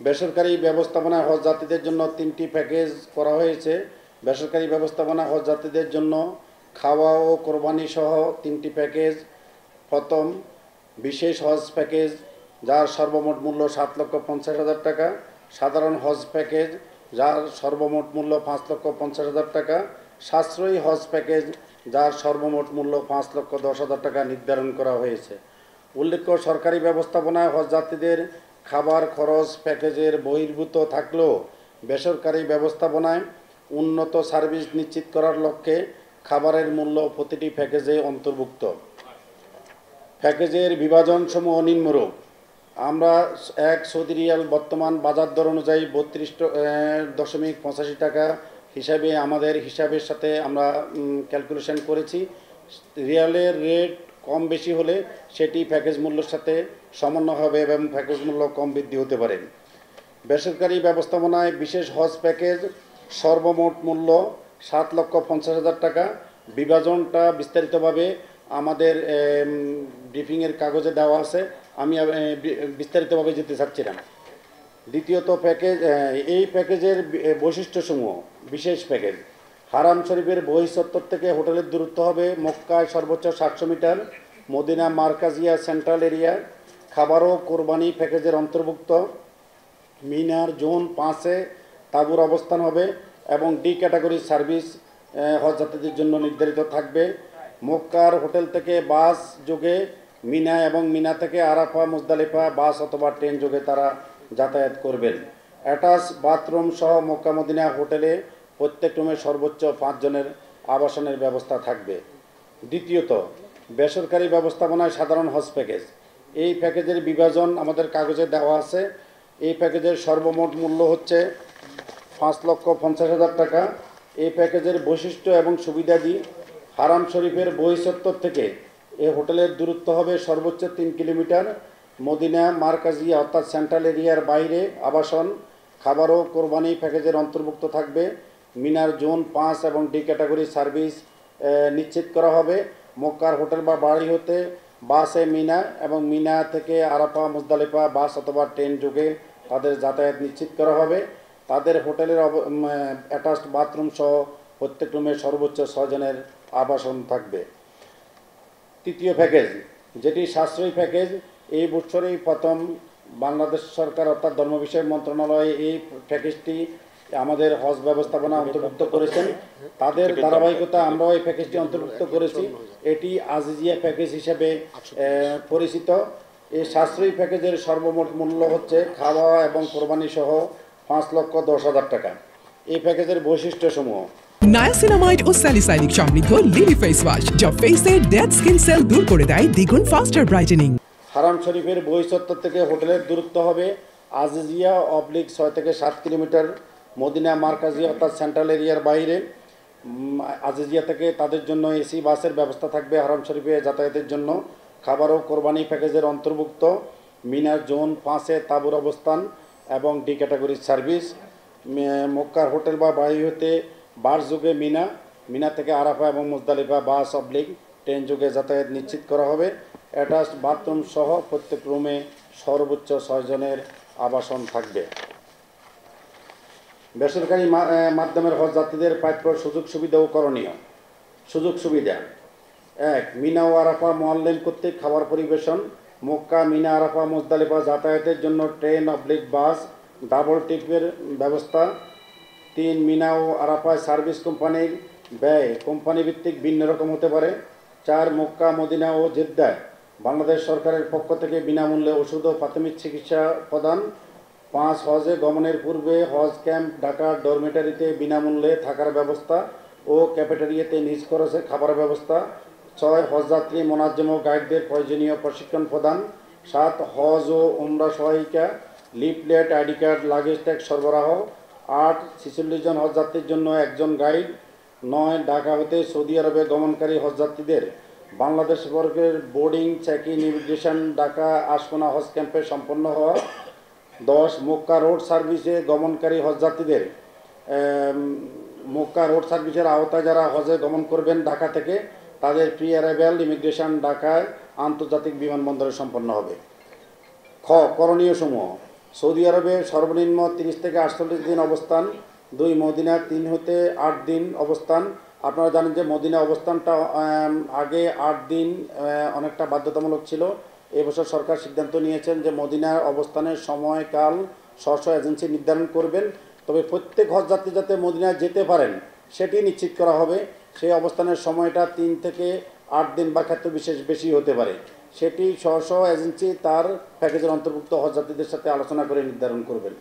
বেসরকারি ব্যবস্থাপনায় হজ যাত্রীদের জন্য 3টি প্যাকেজ করা হয়েছে। বেসরকারি ব্যবস্থাপনা হজ যাত্রীদের জন্য খাওয়া ও কোরবানি সহ 3টি প্যাকেজ। প্রথম, বিশেষ হজ প্যাকেজ, যার সর্বমোট মূল্য 7,50,000 টাকা। সাধারণ হজ প্যাকেজ, যার সর্বমোট মূল্য 5,50,000 টাকা। সাশ্রয়ী হজ প্যাকেজ, যার সর্বমোট মূল্য 5,10,000 টাকা নির্ধারণ করা হয়েছে। উল্লেখ্য, সরকারি ব্যবস্থাপনায় হজ যাত্রীদের খাবার খরচ প্যাকেজের বহির্ভূত থাকলেও বেসরকারি ব্যবস্থাপনায় উন্নত সার্ভিস নিশ্চিত করার লক্ষ্যে খাবারের মূল্য প্রতিটি প্যাকেজে অন্তর্ভুক্ত। প্যাকেজের বিভাজনসমূহ নিম্নরূপ। আমরা সৌদি রিয়াল বর্তমান বাজার দর অনুযায়ী 32.85 টাকা হিসাবে আমাদের হিসাবের সাথে আমরা ক্যালকুলেশন করেছি। রিয়ালের রেট কম বেশি হলে সেটি প্যাকেজ মূল্যের সাথে সমন্বয় হবে এবং প্যাকেজ মূল্য কম বৃদ্ধি হতে পারে। বেসরকারি ব্যবস্থাপনায় বিশেষ হজ প্যাকেজ সর্বমোট মূল্য 7,50,000 টাকা। বিভাজনটা বিস্তারিতভাবে আমাদের ব্রিফিংয়ের কাগজে দেওয়া আছে, আমি বিস্তারিতভাবে যেতে চাচ্ছিলাম। দ্বিতীয়ত, এই প্যাকেজের বৈশিষ্ট্যসমূহ। বিশেষ প্যাকেজ, হারাম শরীফের বহিঃচত্বর থেকে হোটেলের দূরত্ব হবে মক্কায় সর্বোচ্চ 700 মিটার, মদিনা মার্কাজিয়া সেন্ট্রাল এরিয়া। খাবার ও কোরবানি প্যাকেজের অন্তর্ভুক্ত। মিনার জোন 5-এ তাঁবুর অবস্থান হবে এবং ডি ক্যাটাগরি সার্ভিস হজ যাত্রীদের জন্য নির্ধারিত থাকবে। মক্কার হোটেল থেকে বাস যোগে মিনা এবং মিনা থেকে আরাফা মুজদালিফা বাস অথবা ট্রেন যোগে তারা যাতায়াত করবেন। অ্যাটাচ বাথরুম সহ মক্কা মদিনা হোটেলে প্রত্যেক রুমে সর্বোচ্চ 5 জনের আবাসনের ব্যবস্থা থাকবে। দ্বিতীয়ত, বেসরকারি ব্যবস্থাপনায় সাধারণ হজ প্যাকেজ। এই প্যাকেজের বিভাজন আমাদের কাগজে দেওয়া আছে। এই প্যাকেজের সর্বমোট মূল্য হচ্ছে 5,50,000 টাকা। এই প্যাকেজের বৈশিষ্ট্য এবং সুবিধাদি: হারাম শরীফের বহিঃচত্বর থেকে এই হোটেলের দূরত্ব হবে সর্বোচ্চ 3 কিলোমিটার। মদিনা মার্কাজিয়া অর্থাৎ সেন্ট্রাল এরিয়ার বাইরে আবাসন। খাবার ও কোরবানি প্যাকেজের অন্তর্ভুক্ত থাকবে। মিনার জোন 5 এবং ডি ক্যাটাগরি সার্ভিস নিশ্চিত করা হবে। মক্কার হোটেল বা বাড়ি হতে বাসে মিনা এবং মিনা থেকে আরাফা মুজদালিফা বাস অথবা ট্রেন যোগে তাদের যাতায়াত নিশ্চিত করা হবে। তাদের হোটেলের অ্যাটাচড বাথরুম সহ প্রত্যেক রুমে সর্বোচ্চ 6 জনের আবাসন থাকবে। তৃতীয় প্যাকেজ, যেটি সাশ্রয়ী প্যাকেজ। এই বছরেই প্রথম বাংলাদেশ সরকার অর্থাৎ ধর্ম বিষয়ক মন্ত্রণালয় এই প্যাকেজটি আমাদের হজ ব্যবস্থাপনা অন্তর্ভুক্ত করেছেন। তাদের ধারাবাহিকতা আমরাও এই প্যাকেজটি অন্তর্ভুক্ত করেছি। এটি আজিজিয়া প্যাকেজ হিসেবে পরিচিত। এই সাশ্রয়ী প্যাকেজের সর্বমোট মূল্য হচ্ছে খাওয়া এবং কোরবানি সহ 5,10,000 টাকা। এই প্যাকেজের বৈশিষ্ট্যসমূহ: নায়াসিনামাইড ও স্যালিসাইলিক সমৃদ্ধ লিলি ফেস ওয়াশ, যা ফেসের ডেড স্কিন সেল দূর করে দেয় দ্বিগুণ ফাস্টার ব্রাইটেনিং। হারাম শরীফের বহিঃচত্বর থেকে হোটেলের দূরত্ব হবে আজিজিয়া /6 থেকে 7 কিলোমিটার। মদিনা মার্কাজিয়া অর্থাৎ সেন্ট্রাল এরিয়ার বাইরে আজিজিয়া থেকে তাদের জন্য এসি বাসের ব্যবস্থা থাকবে হারাম শরীফে যাতায়াতের জন্য। খাবার ও কোরবানি প্যাকেজের অন্তর্ভুক্ত। মিনার জোন 5-এ তাঁবুর অবস্থান এবং ডি ক্যাটাগরির সার্ভিস। মক্কার হোটেল বা বাড়ি হতে বাস যোগে মিনা থেকে আরাফা এবং মুজদালিফা বাস ট্রেন যোগে যাতায়াত নিশ্চিত করা হবে। অ্যাটাচড বাথরুম সহ প্রত্যেক রুমে সর্বোচ্চ 6 জনের আবাসন থাকবে। বেসরকারি মাধ্যমের হজ যাত্রীদের প্রাপ্য সুযোগ সুবিধা ও করণীয়। সুযোগ সুবিধা: 1. মিনা ও আরাফা মুআল্লিম কর্তৃক খাবার পরিবেশন। মক্কা, মিনা, আরাফা, মুজদালিফা যাতায়াতের জন্য ট্রেন বাস ডাবল টিপের ব্যবস্থা। 3. মিনা ও আরাফায় সার্ভিস কোম্পানির ব্যয় কোম্পানি ভিত্তিক ভিন্ন রকম হতে পারে। 4. মক্কা, মদিনা ও জেদ্দায় বাংলাদেশ সরকারের পক্ষ থেকে বিনামূল্যে ওষুধ ও প্রাথমিক চিকিৎসা প্রদান। 5. হজে গমনের পূর্বে হজ ক্যাম্প, ঢাকা ডরমিটারিতে বিনামূল্যে থাকার ব্যবস্থা ও ক্যাফেটেরিয়াতে নিজ খরচে খাবার ব্যবস্থা। 6. হজযাত্রী মোনাজ্জেম ও গাইডদের প্রয়োজনীয় প্রশিক্ষণ প্রদান। 7. হজ ও উমরা সহায়িকা, leaflet, ID card, luggage tag সরবরাহ। 8. 46 জন হজযাত্রীর জন্য 1 জন গাইড। 9. ঢাকা হতে সৌদি আরবে গমনকারী হজযাত্রীদের বাংলাদেশ সরকারের boarding, check in, immigration Dhaka Ashkona হজ ক্যাম্পে সম্পন্ন হওয়া। 10. মক্কা রোড সার্ভিসে গমনকারী হজযাত্রীদের মক্কা রোড সার্ভিসের আওতায় যারা হজে গমন করবেন ঢাকা থেকে, তাদের প্রি অ্যারাইভাল ইমিগ্রেশন ঢাকায় আন্তর্জাতিক বিমানবন্দরে সম্পন্ন হবে। খ. করণীয় সমূহ: সৌদি আরবে সর্বনিম্ন 30 থেকে 48 দিন অবস্থান, 2 মদিনা 3 হতে 8 দিন অবস্থান। আপনারা জানেন যে মদিনা অবস্থানটা আগে 8 দিন অনেকটা বাধ্যতামূলক ছিল। এবছর সরকার সিদ্ধান্ত নিয়েছেন যে মদিনার অবস্থানের সময়কাল স্ব এজেন্সি নির্ধারণ করবেন, তবে প্রত্যেক হজযাত্রী যাতে মদিনায় যেতে পারেন সেটি নিশ্চিত করা হবে। সেই অবস্থানের সময়টা 3 থেকে 8 দিন বা ক্ষেত্র বিশেষ বেশি হতে পারে, সেটি স্ব এজেন্সি তার প্যাকেজের অন্তর্ভুক্ত হজযাত্রীদের সাথে আলোচনা করে নির্ধারণ করবেন।